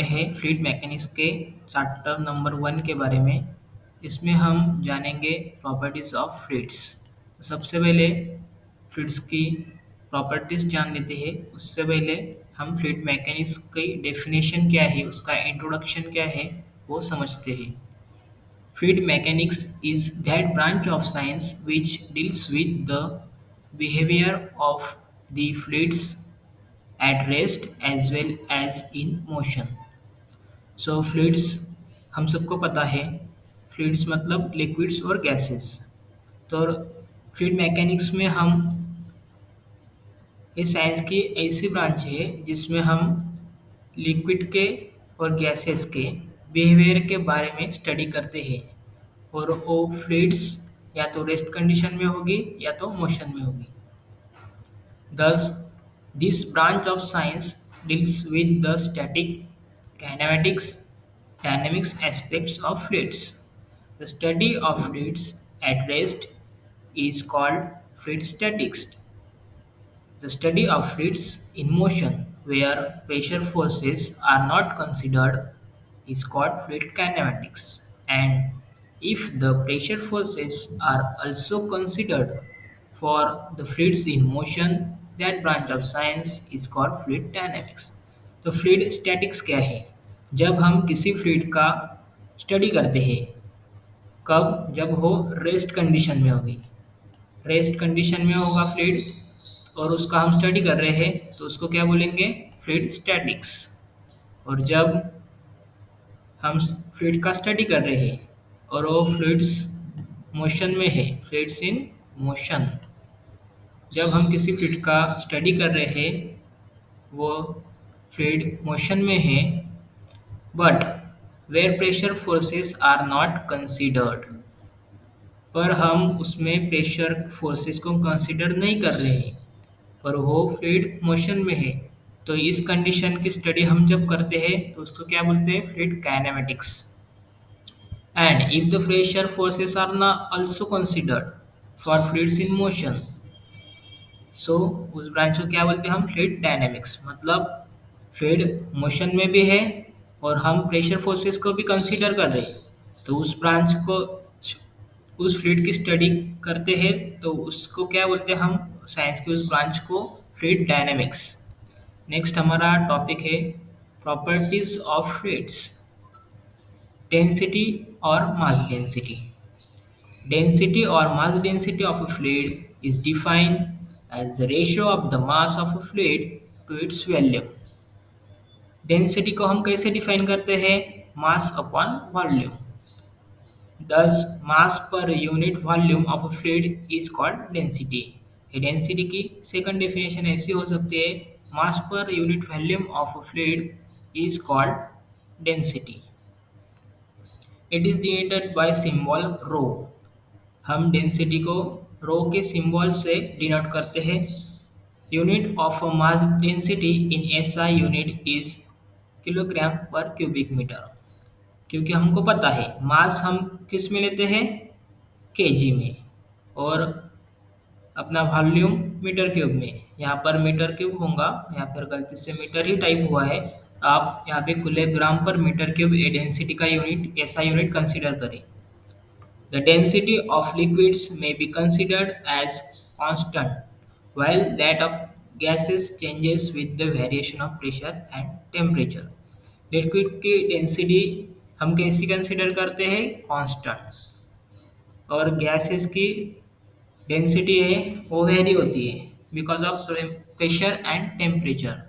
हैं fluid mechanics के chapter number 1 के बारे में। इसमें हम जानेंगे प्रॉपर्टीज ऑफ फ्लूइड्स। सबसे पहले फ्लूइड्स की प्रॉपर्टीज जान लेते हैं। उससे पहले हम फ्लूइड मैकेनिक्स की डेफिनेशन क्या है, उसका इंट्रोडक्शन क्या है, वो समझते हैं। Fluid mechanics is that branch of science which deals with the behavior of the fluids at rest as well as in motion. So fluids हम सबको पता है, fluids मतलब liquids और gases। तो फ्लूइड मैकेनिक्स में हम इस साइंस की ऐसी ब्रांच है जिसमें हम लिक्विड के और गैसेस के बिहेवियर के बारे में स्टडी करते हैं। और वो फ्लूइड्स या तो रेस्ट कंडीशन में होगी या तो मोशन में होगी। Thus, this branch of science deals with the static, kinematics, dynamics aspects of fluids. The study of fluids at rest is called fluid statics. The study of fluids in motion, where pressure forces are not considered, is called fluid kinematics. And if the pressure forces are also considered for the fluids in motion, that branch of science is called fluid dynamics. तो fluid statics क्या है? जब हम किसी fluid का study करते हैं, कब? जब वो रेस्ट कंडीशन में होगी। रेस्ट कंडीशन में होगा फ्लूइड और उसका हम स्टडी कर रहे हैं, तो उसको क्या बोलेंगे? Fluid statics. और जब हम फ्लूइड का स्टडी कर रहे हैं और वो फ्लूइड्स मोशन में है, फ्लूइड्स इन मोशन, जब हम किसी फ्लूइड का स्टडी कर रहे हैं वो फ्लूइड मोशन में है, but where pressure forces are not considered, पर हम उसमें प्रेशर फोर्सेस को कंसीडर नहीं कर रहे हैं, पर वो फ्लूइड मोशन में है। तो इस कंडीशन की स्टडी हम जब करते हैं तो उसको क्या बोलते हैं? Fluid kinematics. And if the pressure forces are not also considered for fluids in motion, so उस ब्रांच को क्या बोलते हैं हम? Fluid dynamics. मतलब फ्लूइड मोशन में भी है और हम प्रेशर फोर्सेस को भी कंसीडर कर रहे हैं, तो उस ब्रांच को, उस फ्लूइड की स्टडी करते हैं, तो उसको क्या बोलते हैं हम? साइंस की उस ब्रांच को फ्लूइड डायनेमिक्स। नेक्स्ट हमारा टॉपिक है प्रॉपर्टीज ऑफ फ्लूइड्स। डेंसिटी और mass density. Density or mass density of a fluid is defined as the ratio of the mass of a fluid to its volume. Density को हम कैसे define करते हैं? Mass upon volume. Thus, mass per unit volume of a fluid is called density. ये density की second definition ऐसी हो सकती है, mass per unit volume of a fluid is called density. It is denoted by symbol rho. हम density को रो के symbol से डिनोट करते हैं। Unit of mass density in SI unit is kilogram पर क्यूबिक मीटर। क्योंकि हमको पता है मास हम किस में लेते हैं? केजी में, और अपना वॉल्यूम मीटर क्यूब में। यहाँ पर मीटर क्यूब होगा, यहाँ पर गलती से मीटर ही टाइप हुआ है। आप यहाँ पे किलोग्राम पर मीटर क्यूब ए डेंसिटी का यूनिट, एसआई यूनिट कंसीडर करें। The density of liquids may be considered as constant, while that of gases changes with the variation of pressure and temperature. Liquid की density हम कैसी consider करते हैं? Constant. और gases की density है वो वेरी होती है because of pressure and temperature.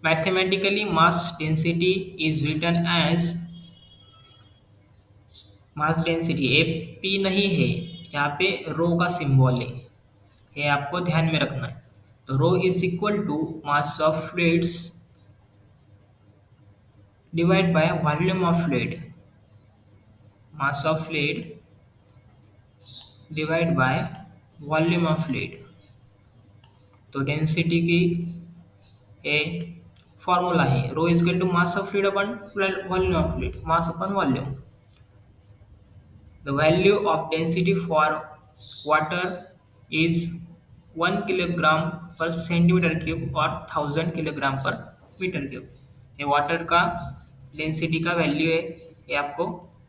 Mathematically mass density is written as mass density, ए पी नहीं है, यहाँ पे रो का सिंबल है, ये आपको ध्यान में रखना है। तो rho is equal to mass of fluids divide by volume of fluid. Mass of fluid divide by volume of fluid. तो डेंसिटी की ए फॉर्मूला है, rho is equal to mass of fluid upon volume of fluid, mass upon volume. The value of density for water is 1 kilogram per centimeter cube or 1000 kilogram per meter cube. ये water का density का value है, ये आपको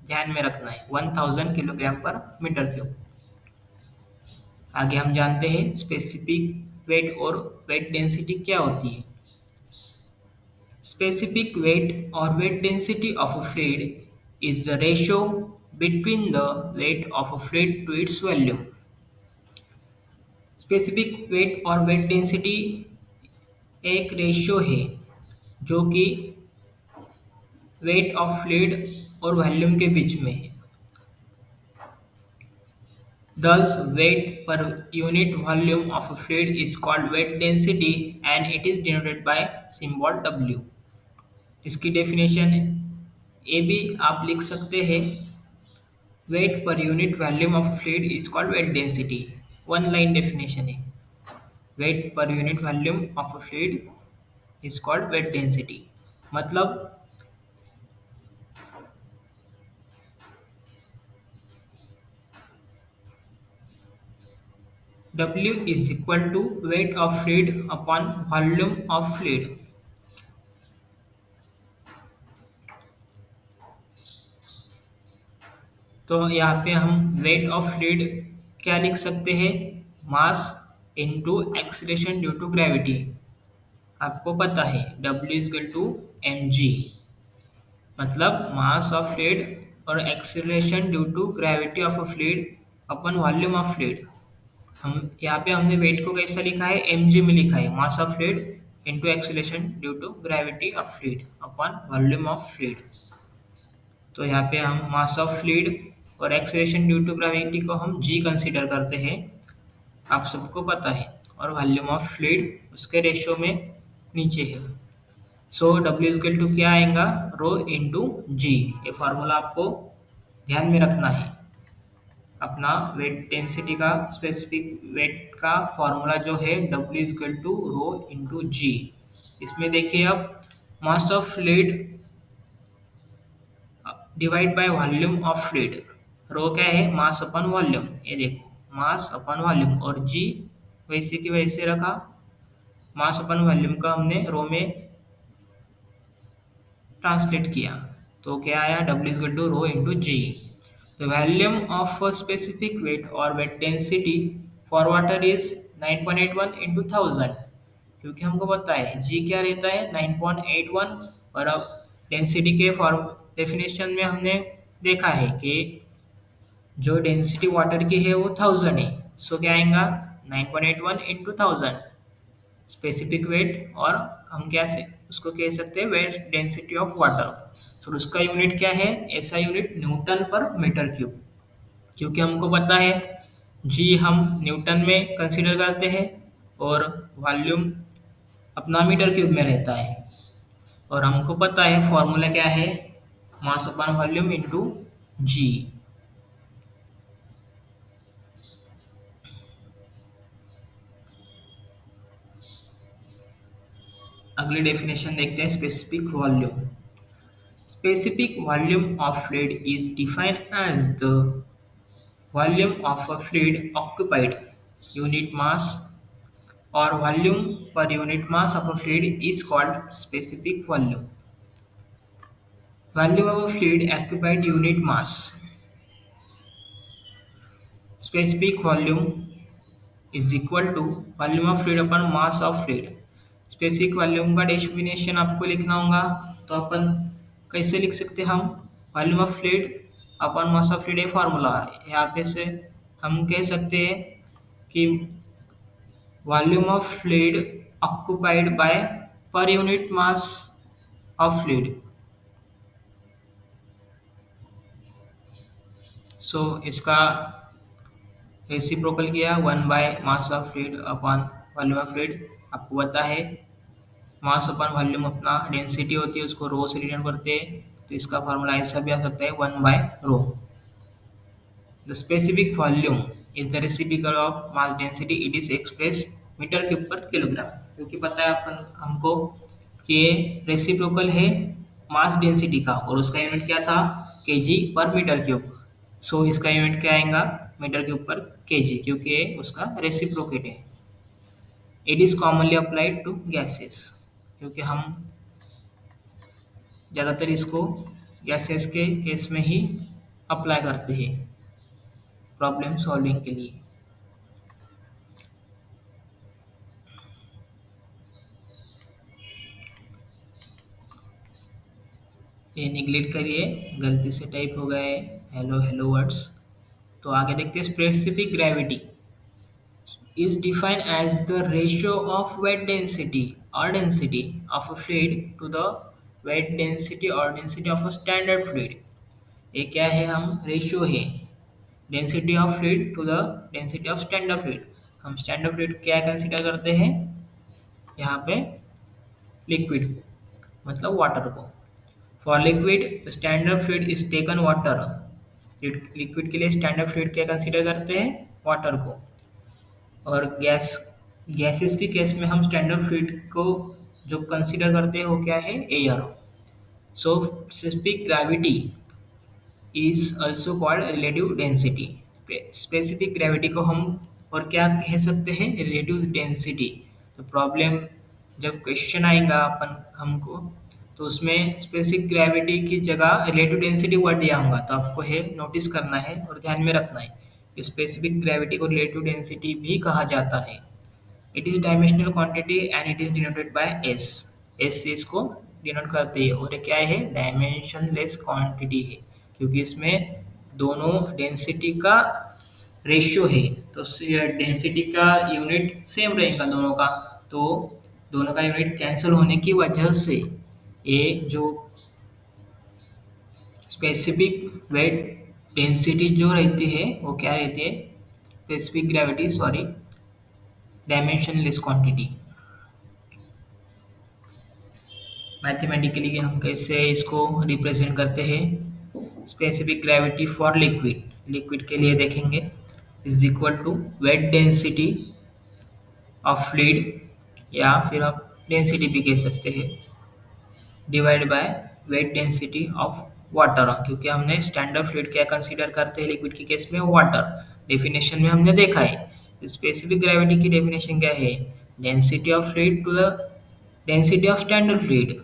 ध्यान में रखना है, 1000 किलोग्राम पर मीटर क्यूब। आगे हम जानते हैं स्पेसिफिक वेट और वेट डेंसिटी क्या होती है। Specific weight or weight density of a fluid is the ratio between the weight of a fluid to its volume. Specific weight और weight density एक रेशियो है जो कि weight of fluid और वॉल्यूम के बीच में है। Thus, weight per unit volume of a fluid is called weight density and it is denoted by symbol W. इसकी डेफिनेशन ए भी आप लिख सकते हैं, weight per unit volume of fluid is called weight density. One line definition है, weight per unit volume of fluid is called weight density. मतलब W is equal to weight of fluid upon volume of fluid. तो यहाँ पे हम wait of fluid क्या लिख सकते हैं, mass into acceleration due to gravity. आपको पता है W is equal to mg, मतलब मास ऑफ फ्लूइड और acceleration due to gravity of a fluid upon volume of fluid. हम यहाँ पे हमने वेट को कैसा लिखा है, mg में लिखा है, mass of fluid into acceleration due to gravity of fluid upon volume of fluid. तो यहाँ पे हम मास ऑफ फ्लूइड और एक्सीलरेशन ड्यू टू ग्रेविटी को हम g कंसीडर करते हैं, आप सबको पता है, और वॉल्यूम ऑफ फ्लूइड उसके रेशियो में नीचे है। सो W इजकल टू क्या आएगा, रो इंटू जी। ये फार्मूला आपको ध्यान में रखना है। अपना वेट डेंसिटी का स्पेसिफिक वेट का फॉर्मूला जो है W is equal to rho into G. इसमें देखिए अब mass of fluid divide by volume of fluid. Rho क्या है, मास अपन वॉल्यूम, ये देखो मास अपन वॉल्यूम, और जी वैसे की वैसे रखा, मास अपन वॉल्यूम का हमने रो में ट्रांसलेट किया, तो क्या आया, W is equal to rho into g. The volume of a specific weight और weight density for water is 9.81 into 1000, क्योंकि हमको पता है जी क्या रहता है 9.81, और अब डेंसिटी के फॉर्म डेफिनेशन में हमने देखा है कि जो डेंसिटी वाटर की है वो 1000 है। सो क्या आएगा 9.81 इंटू 1000 स्पेसिफिक वेट, और हम क्या से उसको कह सकते हैं वेट डेंसिटी ऑफ वाटर। तो उसका यूनिट क्या है, ऐसा unit Newton per metre cube, क्योंकि हमको पता है जी हम न्यूटन में कंसीडर करते हैं और वॉल्यूम अपना मीटर क्यूब में रहता है, और हमको पता है फॉर्मूला क्या है, मास अपॉन वॉल्यूम इंटू जी। अगली डेफिनेशन देखते हैं, specific volume. Specific volume of fluid is defined as the volume of a fluid occupied unit mass, or volume per unit mass of a fluid is called specific volume. Volume of a fluid occupied unit mass. Specific volume is equal to volume of fluid upon mass of fluid. Specific volume का definition आपको लिखना होगा, तो अपन कैसे लिख सकते हैं, हम volume of fluid upon mass of fluid, formula यहाँ पे से हम कह सकते हैं कि volume of fluid occupied by per unit mass of fluid. So इसका रेसिप्रोकल किया 1 by mass of fluid upon volume of fluid. आपको पता है मास अपन वॉल्यूम अपना डेंसिटी होती है उसको रो से डिनोट करते हैं, तो इसका फॉर्मूला ऐसा भी आ सकता है 1 by rho. The specific volume is the reciprocal of mass density, it is express metre cube per kilogram, क्योंकि पता है अपन हमको कि रेसिप्रोकल है मास डेंसिटी का, और उसका यूनिट क्या था, केजी पर मीटर क्यूब। सो इसका यूनिट क्या आएगा, मीटर क्यूब पर केजी, क्योंकि उसका रेसिप्रोकेट है। It is commonly applied to gases, क्योंकि हम ज़्यादातर इसको गैसेस के केस में ही अप्लाई करते हैं प्रॉब्लम सॉल्विंग के लिए। ये निगलेक्ट करिए, गलती से टाइप हो गए हेलो हेलो वर्ड्स। तो आगे देखते हैं specific gravity is defined as the ratio of weight density or density of a fluid to the weight density or density of a standard fluid। ये क्या है, हम रेशियो है density of fluid to the density of standard fluid. हम standard fluid क्या consider करते हैं यहाँ पे, लिक्विड मतलब वाटर को। For liquid standard fluid is taken water. Liquid के लिए स्टैंडर्ड फ्लूइड क्या कंसीडर करते हैं, वाटर को। और गैसेस के केस में हम स्टैंडर्ड फ्लूइड को जो कंसीडर करते हैं वो क्या है, air. So specific gravity is also called relative density. Specific gravity को हम और क्या कह सकते हैं, रिलेटिव डेंसिटी। तो प्रॉब्लम जब क्वेश्चन आएगा अपन हमको, तो उसमें स्पेसिफिक ग्रेविटी की जगह रिलेटिव डेंसिटी वर्ड दिया होगा, तो आपको है नोटिस करना है और ध्यान में रखना है कि स्पेसिफिक ग्रेविटी को रिलेटिव डेंसिटी भी कहा जाता है। It is dimensional quantity and it is denoted by S. S से इसको डिनोट करते हैं और ये क्या है, डायमेंशनलेस क्वांटिटी है, क्योंकि इसमें दोनों डेंसिटी का रेशियो है। तो डेंसिटी का यूनिट सेम रहेगा दोनों का, तो दोनों का यूनिट कैंसिल होने की वजह से ये जो स्पेसिफिक वेट डेंसिटी जो रहती है वो क्या रहती है, specific gravity sorry dimensionless quantity. Mathematically हम कैसे इसको रिप्रेजेंट करते हैं, specific gravity for liquid, liquid के लिए देखेंगे is equal to weight density of fluid, या फिर आप डेंसिटी भी कह सकते हैं, divide by weight density of water. क्योंकि हमने स्टैंडर्ड फ्लूइड क्या कंसीडर करते हैं लिक्विड के केस में, वाटर। डेफिनेशन में हमने देखा है स्पेसिफिक ग्रेविटी की डेफिनेशन क्या है, density of fluid to the density of standard fluid.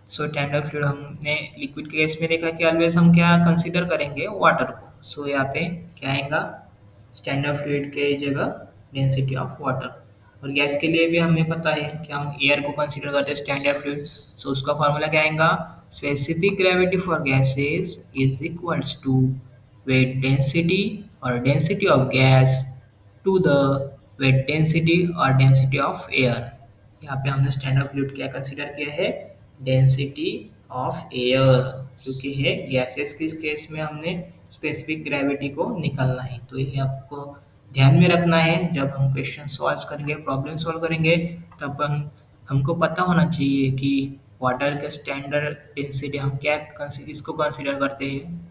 So standard fluid हमने लिक्विड के केस में देखा कि ऑलवेज हम क्या कंसीडर करेंगे, वाटर को। सो यहाँ पे क्या आएगा, स्टैंडर्ड फ्लूइड के जगह डेंसिटी ऑफ वाटर। और गैस के लिए भी हमें पता है कि हम एयर को कंसीडर करते हैं स्टैंडर्ड फ्लूइड। सो उसका फॉर्मूला क्या आएगा, specific gravity for gases is equals to weight density और density of gas to the weight density और डेंसिटी ऑफ एयर। यहाँ पे हमने स्टैंडर्ड फ्लूइड क्या कंसीडर किया है, डेंसिटी ऑफ एयर, क्योंकि है गैसेस के केस में हमने स्पेसिफिक ग्रेविटी को निकालना है। तो ये आपको ध्यान में रखना है, जब हम क्वेश्चन सॉल्व करेंगे, प्रॉब्लम सॉल्व करेंगे, तब हमको पता होना चाहिए कि वाटर के स्टैंडर्ड डेंसिटी हम क्या इसको कंसीडर करते हैं,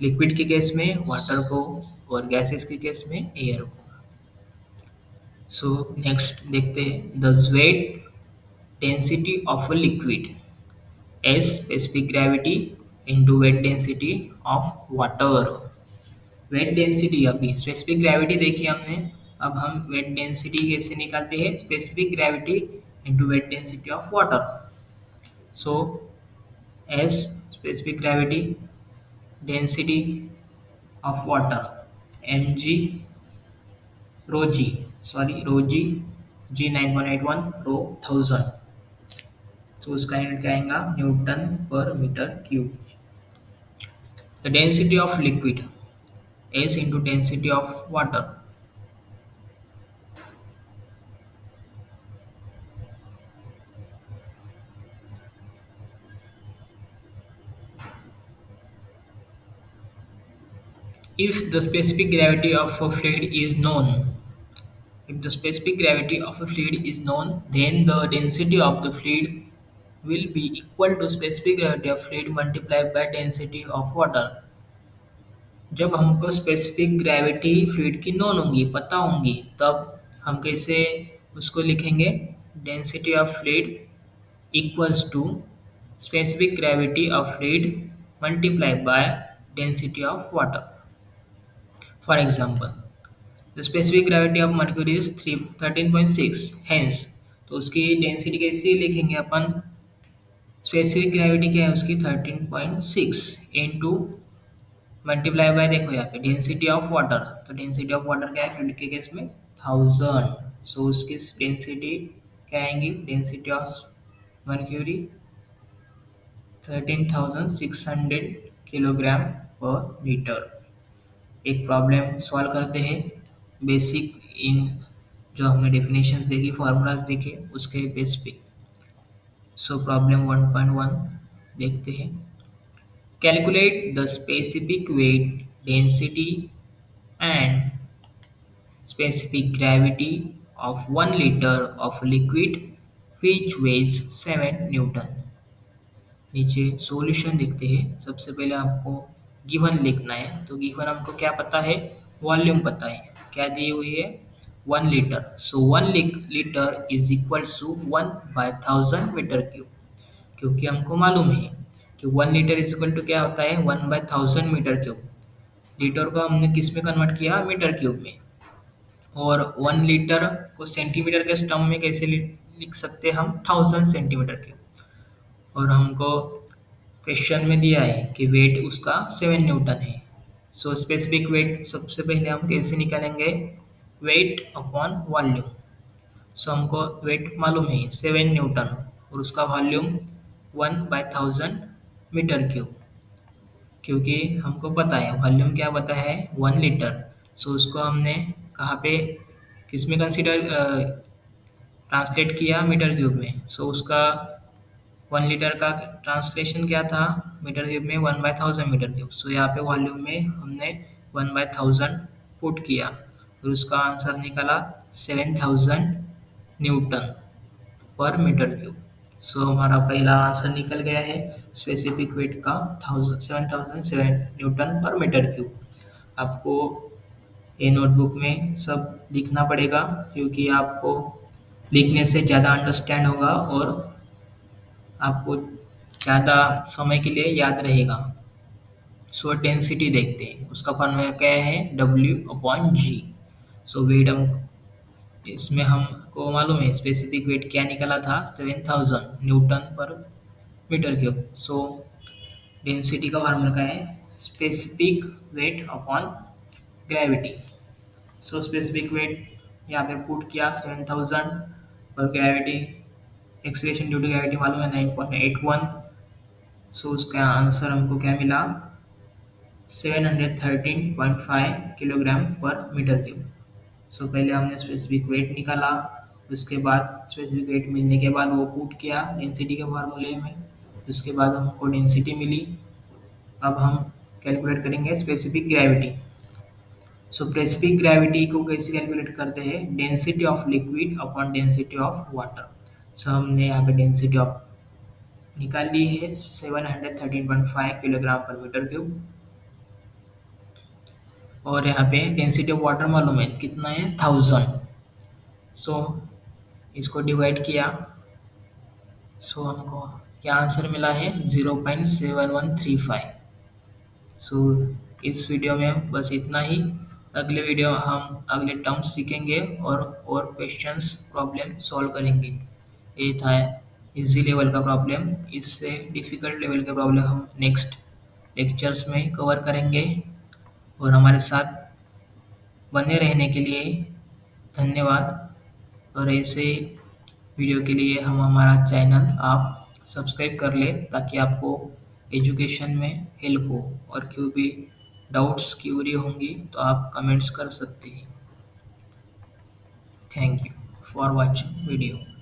लिक्विड के केस में वाटर को और गैसेस के केस में एयर को। सो नेक्स्ट देखते हैं the weight density of a liquid as specific gravity into weight density of water. Weight density अभी स्पेसिफिक ग्रेविटी देखी हमने, अब हम वेट डेंसिटी कैसे निकालते हैं, specific gravity into weight density of water. So as specific gravity density of water m g rho g, sorry rho g g 9181 rho 1000। तो उसका यूनिट क्या आएगा, newton per metre cube. The density of liquid S into density of water. If the specific gravity of a fluid is known, if the specific gravity of a fluid is known, then the density of the fluid will be equal to specific gravity of fluid multiplied by density of water। जब हमको specific gravity fluid की known होंगी, पता होंगी, तब हम कैसे उसको लिखेंगे, density of fluid equals to specific gravity of fluid multiply by density of water. For example the specific gravity of mercury is 13.6 hence, तो उसकी डेंसिटी कैसे लिखेंगे अपन, स्पेसिफिक ग्रेविटी क्या है उसकी 13.6 इंटू मल्टीप्लाई बाय, देखो यहाँ पे डेंसिटी ऑफ वाटर, तो डेंसिटी ऑफ वाटर क्या है फ्लूइड के केस में 1000, सो उसकी डेंसिटी क्या आएंगी, डेंसिटी ऑफ मर्क्यूरी 13,600 किलोग्राम पर मीटर। एक प्रॉब्लम सॉल्व करते हैं बेसिक इन, जो हमने डेफिनेशंस देखी फार्मूलाज देखे उसके बेस पे। सो प्रॉब्लम 1.1 देखते हैं। Calculate the specific weight, density and specific gravity of 1 liter of liquid which weighs 7 Newton. नीचे सॉल्यूशन देखते हैं। सबसे पहले आपको गिवन लिखना है, तो गिवन हमको क्या पता है, वॉल्यूम पता है, क्या दी हुई है 1 litre, so 1 litre is equal to 1/1000 metre cube, क्योंकि हमको मालूम है कि 1 लीटर इज इक्वल टू क्या होता है 1/1000 मीटर क्यूब। लीटर को हमने किस में कन्वर्ट किया, मीटर क्यूब में। और 1 लीटर को सेंटीमीटर के टर्म में कैसे लिख सकते हैं हम, 1000 सेंटीमीटर क्यूब। और हमको क्वेश्चन में दिया है कि वेट उसका 7 न्यूटन है। सो स्पेसिफिक वेट सबसे पहले हम कैसे निकालेंगे, वेट अपॉन वॉल्यूम। सो हमको वेट मालूम है 7 न्यूटन और उसका वॉल्यूम 1/1000 मीटर क्यूब, क्योंकि हमको पता है वॉल्यूम क्या पता है 1 लीटर। सो उसको हमने कहाँ पे किस में कंसिडर ट्रांसलेट किया, मीटर क्यूब में। सो उसका 1 लीटर का ट्रांसलेशन क्या था मीटर क्यूब में, 1/1000 मीटर क्यूब। सो यहाँ पे वॉल्यूम में हमने 1/1000 पुट किया और उसका आंसर निकला 7000 न्यूटन पर मीटर क्यूब। सो हमारा पहला आंसर निकल गया है स्पेसिफिक वेट का 7007 न्यूटन पर मीटर क्यूब। आपको ये नोटबुक में सब लिखना पड़ेगा, क्योंकि आपको लिखने से ज़्यादा अंडरस्टैंड होगा और आपको ज़्यादा समय के लिए याद रहेगा। सो डेंसिटी देखते हैं, उसका फॉर्मूला क्या है, W/G। सो वेट हम इसमें हमको मालूम है स्पेसिफिक वेट क्या निकला था 7000 newton per metre cube. So density का फार्मूला क्या है, specific weight upon gravity. So specific weight यहाँ पे पुट किया 7000 और gravity, acceleration due to gravity मालूम है 9.81। सो उसका आंसर हमको क्या मिला 713.5 किलोग्राम पर मीटर क्यूब। सो पहले हमने स्पेसिफिक वेट निकाला, उसके बाद स्पेसिफिक वेट मिलने के बाद वो पुट किया डेंसिटी के फार्मूले में, उसके बाद हमको डेंसिटी मिली। अब हम कैलकुलेट करेंगे specific gravity. So specific gravity को कैसे कैलकुलेट करते हैं, density of liquid upon density of water. So हमने यहाँ पे डेंसिटी ऑफ निकाल ली है 713.5 किलोग्राम पर मीटर क्यूब, और यहाँ पे डेंसिटी ऑफ वाटर मालूम है कितना है 1000। सो इसको डिवाइड किया, सो हमको क्या आंसर मिला है 0.7135। सो इस वीडियो में बस इतना ही। अगले वीडियो हम अगले टर्म्स सीखेंगे और क्वेश्चंस प्रॉब्लम सॉल्व करेंगे। ये था इजी लेवल का प्रॉब्लम, इससे डिफ़िकल्ट लेवल के प्रॉब्लम हम नेक्स्ट लेक्चर्स में कवर करेंगे। और हमारे साथ बने रहने के लिए धन्यवाद। और ऐसे वीडियो के लिए हम हमारा चैनल आप सब्सक्राइब कर लें, ताकि आपको एजुकेशन में हेल्प हो। और क्यों भी डाउट्स क्यूरी होंगी तो आप कमेंट्स कर सकते हैं। Thank you for watching video.